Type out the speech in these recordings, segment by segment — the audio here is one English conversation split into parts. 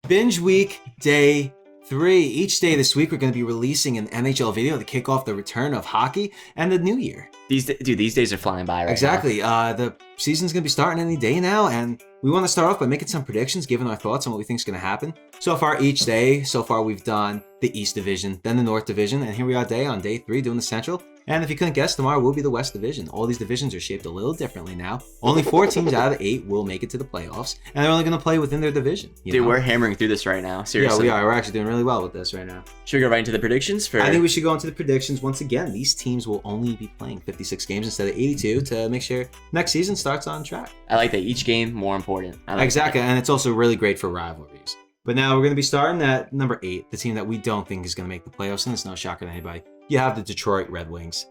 Binge Week Day 3. Each day this week, we're going to be releasing an NHL video to kick off the return of hockey and the new year. These days are flying by right Exactly. The season's going to be starting any day now, and we want to start off by making some predictions, giving our thoughts on what we think is going to happen. So far, we've done the East Division, then the North Division, and here we are on day 3 doing the Central. And if you couldn't guess, tomorrow will be the West Division. All these divisions are shaped a little differently now. Only 4 teams out of 8 will make it to the playoffs, and they're only going to play within their division. Dude, we're hammering through this right now. Seriously. Yeah, we are. We're actually doing really well with this right now. Should we go right into the predictions? I think we should go into the predictions. Once again, these teams will only be playing 56 games instead of 82 to make sure next season starts on track. I like that. Each game more important. Exactly, and it's also really great for rivalries. But now we're going to be starting at number 8, the team that we don't think is going to make the playoffs, and it's no shocker to anybody. You have the Detroit Red Wings.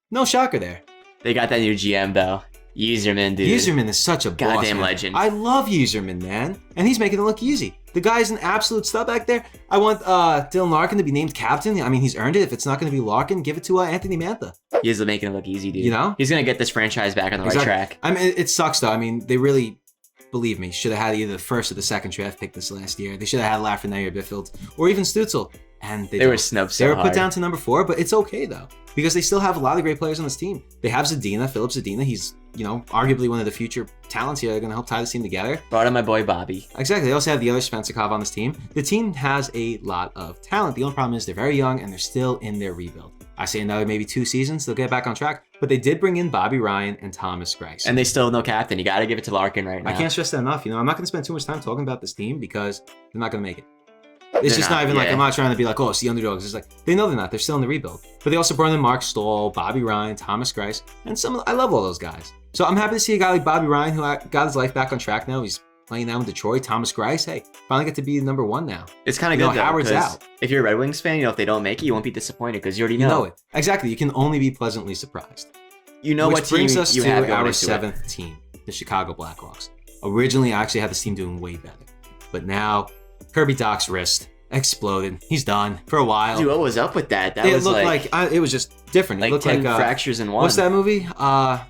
No shocker there. They got that new GM, though. Yzerman, dude. Yzerman is such a boss, goddamn man. legend. I love Yzerman, man. And he's making it look easy. The guy's an absolute stud back there. I want Dylan Larkin to be named captain. I mean, he's earned it. If it's not going to be Larkin, give it to Anthony Mantha. He is making it look easy, dude. You know? He's going to get this franchise back on the right track. I mean, it sucks, though. I mean, they really, believe me, should have had either the first or the second draft pick this last year. They should have had Lafreniere or Biffield or even Stutzel. And they were snubbed so hard. They were put hard. down to number 4, but it's okay, though, because they still have a lot of great players on this team. They have Philip Zadina. He's, arguably one of the future talents here. They're going to help tie this team together. Brought in my boy Bobby. Exactly. They also have the other Spensikov on this team. The team has a lot of talent. The only problem is they're very young and they're still in their rebuild. I say another maybe 2 seasons, they'll get back on track. But they did bring in Bobby Ryan and Thomas Greiss. And they still have no captain. You got to give it to Larkin right now. I can't stress that enough. I'm not going to spend too much time talking about this team because they're not going to make it. It's just not even like, I'm not trying to be like, oh, it's the underdogs. It's like, they know they're not. They're still in the rebuild. But they also brought in Mark Stahl, Bobby Ryan, Thomas Greiss, and I love all those guys. So I'm happy to see a guy like Bobby Ryan who got his life back on track now. He's playing now in Detroit. Thomas Greiss, hey, finally get to be number 1 now. It's kind of good, though, Howard's out. If you're a Red Wings fan, if they don't make it, you won't be disappointed because you already know. You know it. Exactly. You can only be pleasantly surprised. You know what team brings us you to have our 7th team, the Chicago Blackhawks. Originally, I actually had this team doing way better. But now, Kirby Dach's wrist exploded. He's done for a while. Dude, what was up with that? It looked like it was just different. Like it looked 10 like fractures in one. What's that movie?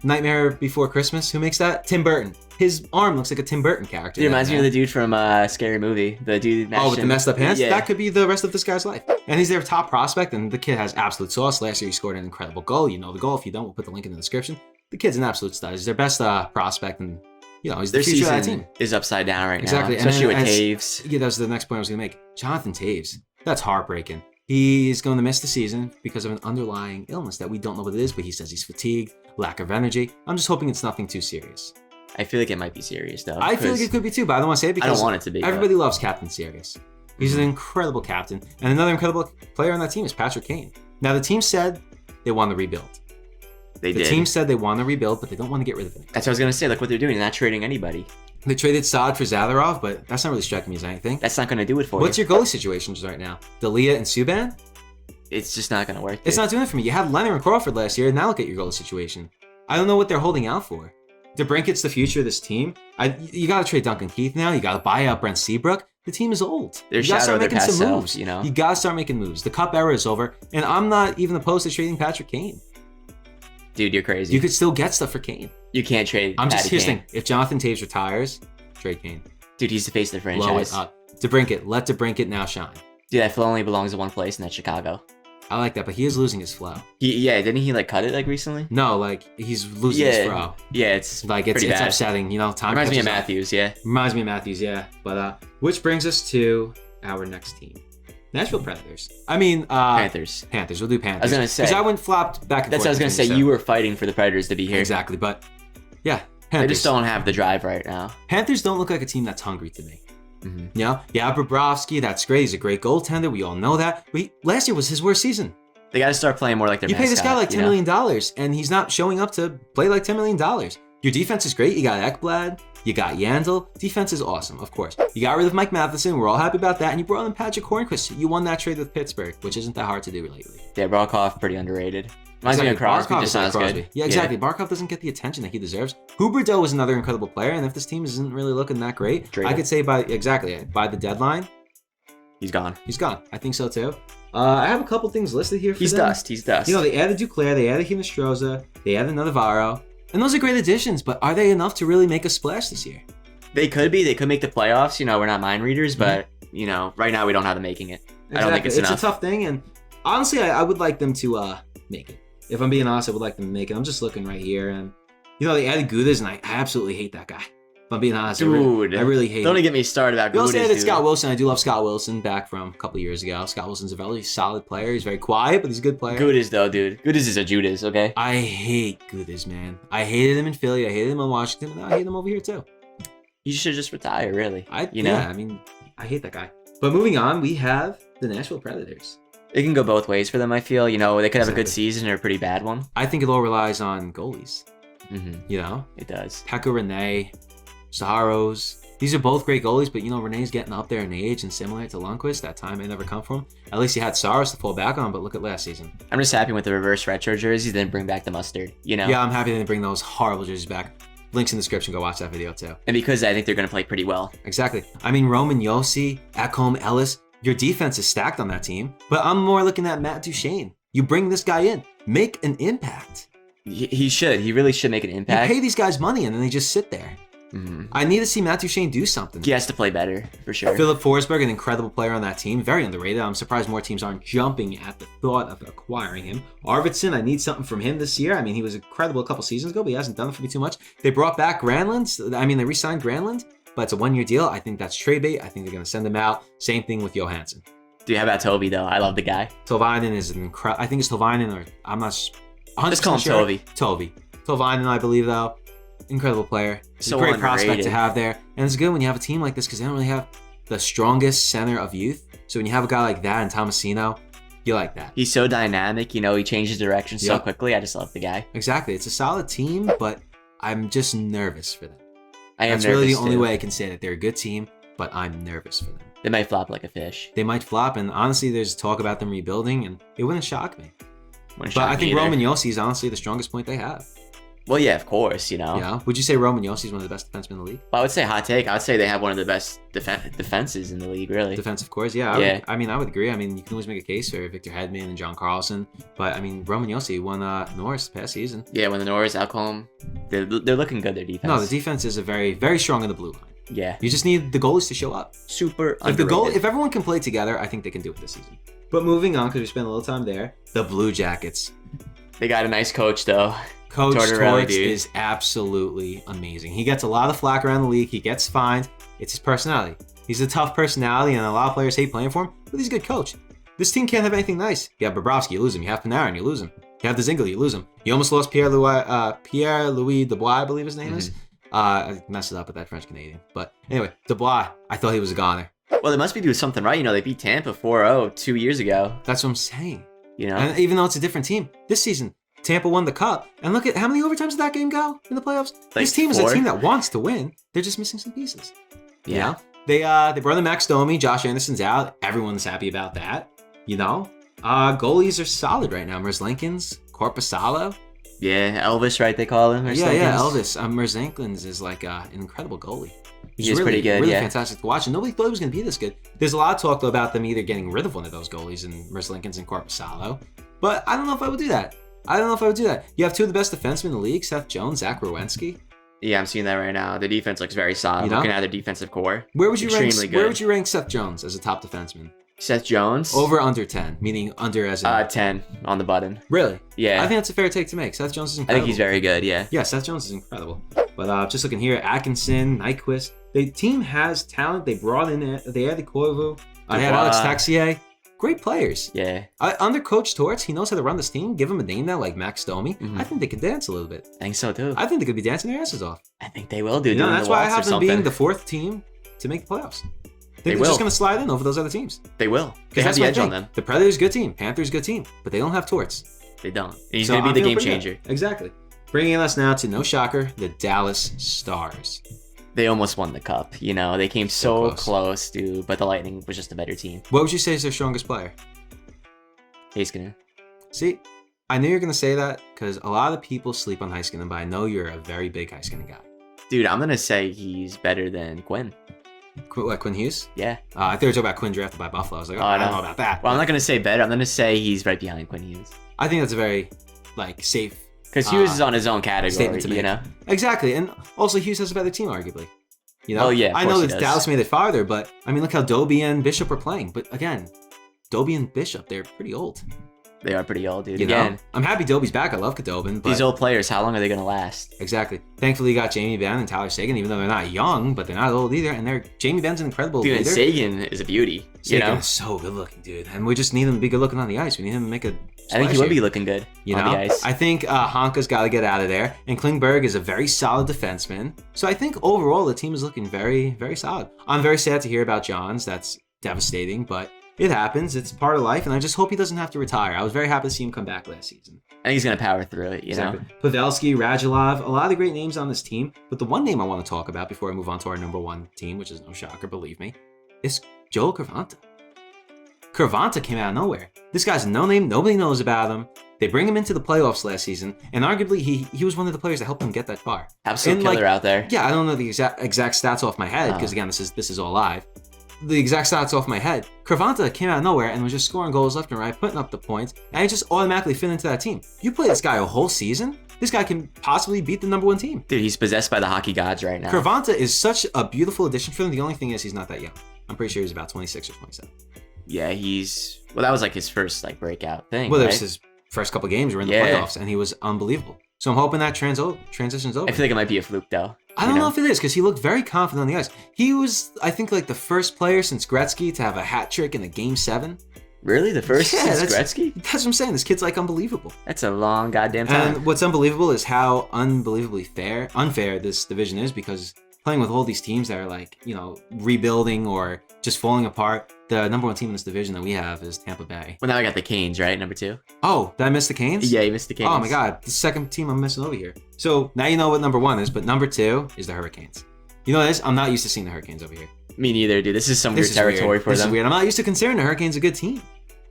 Nightmare Before Christmas. Who makes that? Tim Burton. His arm looks like a Tim Burton character. It reminds me of the dude from Scary Movie. The dude. With the messed up hands. Yeah. That could be the rest of this guy's life. And he's their top prospect, and the kid has absolute sauce. Last year he scored an incredible goal. You know the goal. If you don't, we'll put the link in the description. The kid's an absolute stud. He's their best prospect, and he's the future of that team. Is upside down right now, especially with Taves. Yeah, that was the next point I was going to make. Jonathan Taves. That's heartbreaking. He's going to miss the season because of an underlying illness that we don't know what it is, but he says he's fatigued, lack of energy. I'm just hoping it's nothing too serious. I feel like it might be serious, though. I feel like it could be too, but I don't want to say it because I don't want it to be. Everybody loves Captain Serious. He's an incredible captain, and another incredible player on that team is Patrick Kane. Now, the team said they want to rebuild. The team said they want to rebuild, but they don't want to get rid of him. That's what I was going to say. Look what they're doing. They're not trading anybody. They traded Saad for Zadorov, but that's not really striking me as anything. That's not going to do it for you. What's your goalie situations right now? Dalia and Subban? It's just not going to work. Dude. It's not doing it for me. You had Leonard and Crawford last year, and now look at your goalie situation. I don't know what they're holding out for. DeBrinket's the future of this team. You got to trade Duncan Keith now. You got to buy out Brent Seabrook. The team is old. They're you got to start making some selves, moves. You know? You got to start making moves. The Cup era is over, and I'm not even opposed to trading Patrick Kane. Dude, you're crazy. You could still get stuff for Kane. You can't trade. Here's the thing. If Jonathan Taves retires, trade Kane. Dude, he's the face of the franchise. Blow it up. DeBrinket. Let DeBrinket now shine. Dude, that flow only belongs in one place, and that's Chicago. I like that, but he is losing his flow. Didn't he cut it recently? No, he's losing his flow. Yeah, it's it's upsetting. Time reminds me of Matthews, yeah. Reminds me of Matthews, yeah. But which brings us to our next team. Nashville Predators. Panthers. Panthers. We'll do Panthers. I was gonna say because I went flopped back and forth. That's what I was gonna say. You were fighting for the Predators to be here. Exactly, but yeah, Panthers. They just don't have the drive right now. Panthers don't look like a team that's hungry to me. Mm-hmm. Bobrovsky, that's great. He's a great goaltender. We all know that. But last year was his worst season. They got to start playing more like their mascot. You pay this guy like $10 million, and he's not showing up to play like $10 million. Your defense is great. You got Ekblad. You got Yandel. Defense is awesome, of course. You got rid of Mike Matheson. We're all happy about that. And you brought in Patrick Hornquist. You won that trade with Pittsburgh, which isn't that hard to do lately. Yeah, Barkov, pretty underrated. Reminds me of Crosby, just not as good. Yeah, exactly. Barkov doesn't get the attention that he deserves. Huberdeau is another incredible player, and if this team isn't really looking that great, I could say by the deadline, he's gone. He's gone. I think so too. I have a couple things listed here for He's them. He's dust. They added Duclair, they added Hinostroza, they added Navarro, and those are great additions, but are they enough to really make a splash this year? They could be. They could make the playoffs. We're not mind readers, but right now we don't have them making it. Exactly. I don't think it's enough. It's a tough thing, and honestly, I would like them to make it. If I'm being honest, I would like them to make it. I'm just looking right here, and they added Gudas, and I absolutely hate that guy. If I'm being honest, dude, I really hate. Don't even get me started about Gudas. You also added Scott Wilson. I do love Scott Wilson back from a couple of years ago. Scott Wilson's a very solid player. He's very quiet, but he's a good player. Gudas though, dude. Gudas is a Judas, okay? I hate Gudas, man. I hated him in Philly. I hated him in Washington, and now I hate him over here too. You should just retire, really. Yeah, I mean, I hate that guy. But moving on, we have the Nashville Predators. It can go both ways for them, I feel. They could have a good season or a pretty bad one. I think it all relies on goalies. Mm-hmm. It does. Pekka Rinne, Saros. These are both great goalies, but Rinne's getting up there in age, and similar to Lundqvist, that time may never come from him. At least he had Saros to fall back on, but look at last season. I'm just happy with the reverse retro jerseys, then bring back the mustard, Yeah, I'm happy they bring those horrible jerseys back. Links in the description, go watch that video too. And because I think they're going to play pretty well. Exactly. I mean, Roman Josi, Ekholm, Ellis, your defense is stacked on that team, but I'm more looking at Matt Duchene. You bring this guy in, make an impact. He should. He really should make an impact. You pay these guys money and then they just sit there. Mm-hmm. I need to see Matt Duchene do something. He has to play better, for sure. Philip Forsberg, an incredible player on that team. Very underrated. I'm surprised more teams aren't jumping at the thought of acquiring him. Arvidsson, I need something from him this year. I mean, he was incredible a couple seasons ago, but he hasn't done it for me too much. They brought back Granlund. I mean, they re-signed Granlund, but it's a one-year deal. I think that's trade bait. I think they're going to send him out. Same thing with Johansson. Dude, how about Toby, though? I love the guy. Tolvainen is an incredible... I think it's Tolvainen, or I'm not 100% Just call him sure. Toby. Tolvainen, I believe, though. Incredible player. He's a great prospect to have there. And it's good when you have a team like this because they don't really have the strongest center of youth. So when you have a guy like that and Tomasino, you like that. He's so dynamic. He changes direction so quickly. I just love the guy. Exactly. It's a solid team, but I'm just nervous for them. That's really the only way I can say that they're a good team, but I'm nervous for them. They might flop like a fish. They might flop, and honestly, there's talk about them rebuilding, and it wouldn't shock me. But I think Roman Josi is honestly the strongest point they have. Well, yeah, of course, Yeah. Would you say Roman Josi is one of the best defensemen in the league? Well, I would say hot take. I would say they have one of the best defenses in the league, really. Defensive cores, yeah. I would agree. I mean, you can always make a case for Victor Hedman and John Carlson, but I mean, Roman Josi won Norris past season. Yeah, when the Norris, Ekholm, they're looking good. Their defense. No, the defense is a very, very strong in the blue line. Yeah. You just need the goalies to show up. Super underrated. If everyone can play together, I think they can do it this season. But moving on, because we spent a little time there, the Blue Jackets. They got a nice coach, though. Coach Torts is absolutely amazing. He gets a lot of flack around the league. He gets fined. It's his personality. He's a tough personality, and a lot of players hate playing for him, but he's a good coach. This team can't have anything nice. You have Bobrovsky, you lose him. You have Panarin, you lose him. You have Dzingel, you lose him. You almost lost Pierre-Louis Dubois, I believe his name is. I messed it up with that French Canadian. But anyway, Dubois, I thought he was a goner. Well, they must be doing something right. They beat Tampa 4-0 2 years ago. That's what I'm saying. And even though it's a different team, this season, Tampa won the cup. And look at how many overtimes did that game go in the playoffs? This team is a team that wants to win. They're just missing some pieces. Yeah. They brought in Max Domi. Josh Anderson's out. Everyone's happy about that. Goalies are solid right now. Merzlikins, Korpisalo. Yeah, Elvis, right? They call him. Yeah, Elvis. Merzlikins is like an incredible goalie. He's really, pretty good, really fantastic to watch. And nobody thought he was going to be this good. There's a lot of talk, though, about them either getting rid of one of those goalies in Merzlikins and Korpisalo. But I don't know if I would do that. You have two of the best defensemen in the league, Seth Jones, Zach Werenski. Yeah, I'm seeing that right now. The defense looks very solid. Looking at their defensive core. Where would you rank Seth Jones as a top defenseman? Seth Jones? Over under 10, meaning under as in... 10 on the button. Really? Yeah. I think that's a fair take to make. Seth Jones is incredible. I think he's very good, yeah. Yeah, Seth Jones is incredible. But just looking here, Atkinson, Nyquist. The team has talent. They brought in... They added Koivu. They had Alex Texier. Great players. Yeah. Under Coach Torts, he knows how to run this team. Give him a name now like Max Domi. I think they could dance a little bit. I think so, too. I think they could be dancing their asses off. I think they will, dude. That's why I have them being the fourth team to make the playoffs. They're just going to slide in over those other teams. They will. They have the edge on them. The Predators, good team. Panthers, good team. But they don't have Torts. They don't. He's going to be the game changer. Exactly. Bringing us now to, no shocker, the Dallas Stars. They almost won the cup. They came so close, dude. But the Lightning was just a better team. What would you say is their strongest player? Heiskanen. See, I knew you were going to say that because a lot of people sleep on Heiskanen, but I know you're a very big Heiskanen guy. Dude, I'm going to say he's better than Quinn. Like Quinn Hughes? Yeah. I thought you were talking about Quinn drafted by Buffalo. I was like, I don't know about that. Well, I'm not going to say better. I'm going to say he's right behind Quinn Hughes. I think that's a very, safe... Because Hughes is on his own category, Exactly. And also Hughes has a better team, arguably. You know? Oh, yeah, of I know course he that does. Dallas made it farther, but I mean, look how Doby and Bishop are playing. But again, Doby and Bishop, they're pretty old. They are pretty old, dude. You Again, know? I'm happy Doby's back. I love Khudobin. But these old players, how long are they going to last? exactly. Thankfully, you got Jamie Benn and Tyler Seguin, even though they're not young, but they're not old either. And Jamie Benn's an incredible Dude, leader. and Sagan is a beauty. Seguin is so good looking, dude. And we just need him to be good looking on the ice. We need him to make a I think he splash would be here. looking good You on know, the ice. I think Honka's got to get out of there, and Klingberg is a very solid defenseman. So I think overall the team is looking very, very solid. I'm very sad to hear about Johns. That's devastating, but it happens. It's part of life, and I just hope he doesn't have to retire. I was very happy to see him come back last season. I think he's going to power through it, you know? Pavelski, Radulov, a lot of great names on this team, but the one name I want to talk about before I move on to our number one team, which is no shocker, believe me, is Joel Carvanta. Carvanta came out of nowhere. This guy's no name, nobody knows about him. They bring him into the playoffs last season, and arguably he was one of the players that helped them get that far. Absolute killer out there. Yeah, I don't know the exact stats off my head, because again, this is all live. The exact stats off my head. Carvanta came out of nowhere and was just scoring goals left and right, putting up the points, and he just automatically fit into that team. You play this guy a whole season, this guy can possibly beat the number one team. Dude, he's possessed by the hockey gods right now. Carvanta is such a beautiful addition for them. The only thing is he's not that young. I'm pretty sure he's about 26 or 27. Yeah, that was like his first like breakout thing. Well, right? that was his first couple games were in the playoffs, and he was unbelievable. So I'm hoping that transitions over. I feel like it might be a fluke though. I don't know if it is, because he looked very confident on the ice. He was, I think, like the first player since Gretzky to have a hat trick in a Game 7. Really? The first since that's Gretzky? That's what I'm saying. This kid's like unbelievable. That's a long goddamn time. And what's unbelievable is how unbelievably unfair this division is, because playing with all these teams that are like, you know, rebuilding or just falling apart, the number one team in this division that we have is Tampa Bay. Well, now I got the Canes, right? Number 2. Oh, did I miss the Canes? Yeah, you missed the Canes. Oh my God, the second team I'm missing over here. So now you know what number one is, but number 2 is the Hurricanes. You know this? I'm not used to seeing the Hurricanes over here. Me neither, dude. This is some weird territory for This them. is weird. I'm not used to considering the Hurricanes a good team.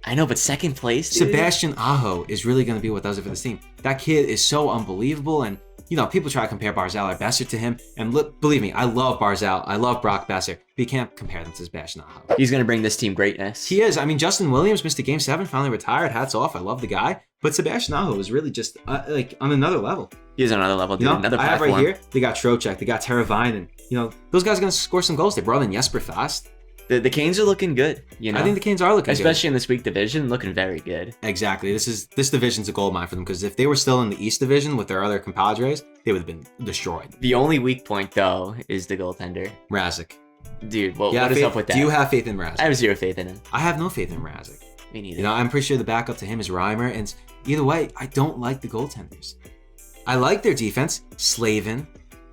I know, but second place, dude? Sebastian Aho is really going to be what does it for this team. That kid is so unbelievable, and you know, people try to compare Barzal or Besser to him, and believe me, I love Barzal, I love Brock Besser, but you can't compare them to Sebastian Aho. He's going to bring this team greatness. He is. I mean, Justin Williams missed a Game 7, finally retired, hats off, I love the guy, but Sebastian Aho is really just like on another level. He is on another level, dude. You know, Another I have platform. right here, they got Trocheck, they got Teravainen, you know, those guys are going to score some goals. They brought in Jesper Fast. The Canes are looking good, you know? I think the Canes are looking especially in this weak division, looking very good. Exactly. This division's a gold mine for them, because if they were still in the East Division with their other compadres, they would have been destroyed. The only weak point, though, is the goaltender. Mrazek. Dude, what is faith, up with that? Do you have faith in Mrazek? I have zero faith in him. I have no faith in Mrazek. Me neither. You know, I'm pretty sure the backup to him is Reimer, and either way, I don't like the goaltenders. I like their defense. Slavin,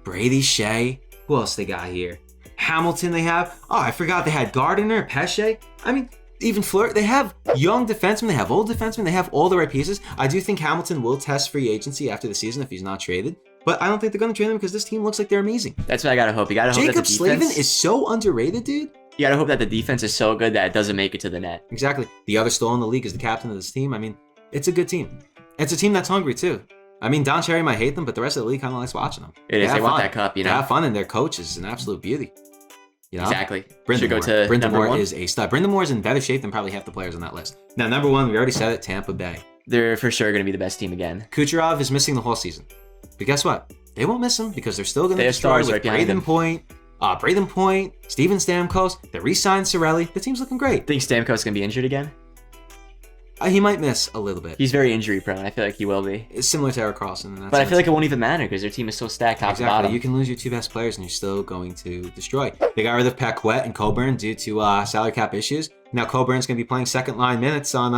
Brady Shea. Who else they got here? Hamilton they have. Oh, I forgot they had Gardiner, Pesce. I mean, even Fleur. They have young defensemen. They have old defensemen. They have all the right pieces. I do think Hamilton will test free agency after the season if he's not traded. But I don't think they're going to trade him, because this team looks like they're amazing. That's what I got to hope. You got to hope that the Jacob defense... Slavin is so underrated, dude. You got to hope that the defense is so good that it doesn't make it to the net. Exactly. The other star in the league is the captain of this team. I mean, it's a good team. It's a team that's hungry, too. I mean, Don Cherry might hate them, but the rest of the league kind of likes watching them. It is. They want fun. that cup, you know? They have fun, and their coach is an absolute beauty. You know? Exactly. Brindamore. Should go to number Brindamore one. is a stud. Brindamore is in better shape than probably half the players on that list. Now, number 1, we already said it, Tampa Bay. They're for sure going to be the best team again. Kucherov is missing the whole season. But guess what? They won't miss him, because they're still going to They have destroy stars with right behind them. Braden Point, Steven Stamkos. They re-signed Cirelli. The team's looking great. Think Stamkos going to be injured again? He might miss a little bit. He's very injury prone. I feel like he will be. It's similar to Eric Carlson. But I feel like it won't even matter, because their team is so stacked top to bottom. You can lose your 2 best players and you're still going to destroy. They got rid of Paquette and Coburn due to salary cap issues. Now Coburn's going to be playing second line minutes on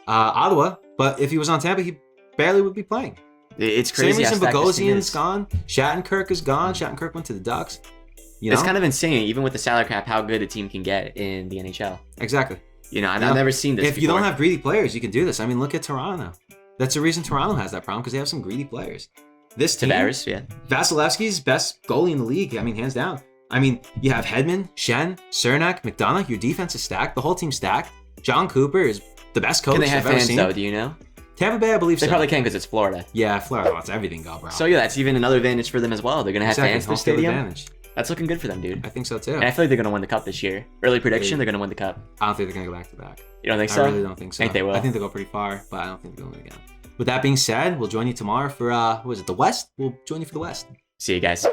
Ottawa, but if he was on Tampa, he barely would be playing. It's crazy. Same reason how stacked this team Bogosian's is. gone. Shattenkirk is gone. Shattenkirk went to the Ducks. You know? It's kind of insane, even with the salary cap, how good a team can get in the NHL. Exactly. You know, I've never seen this If before. you don't have greedy players, you can do this. I mean, look at Toronto. That's the reason Toronto has that problem, because they have some greedy players. This team, Tavares, yeah. Vasilevsky's best goalie in the league. I mean, hands down. I mean, you have Hedman, Shen, Cernak, McDonough. Your defense is stacked. The whole team's stacked. John Cooper is the best coach Can they have I've ever fans, seen. though? Do you know? Tampa Bay, I believe They so. probably can, because it's Florida. Yeah, Florida lets everything go, bro. So, yeah, that's even another advantage for them as well. They're going to have fans in the Home field stadium. advantage. That's looking good for them, dude. I think so, too. And I feel like they're going to win the cup this year. Early prediction, they're going to win the cup. I don't think they're going to go back-to-back. You don't think so? I really don't think so. I think they will. I think they'll go pretty far, but I don't think they're going to again. With that being said, we'll join you tomorrow for, the West? We'll join you for the West. See you guys.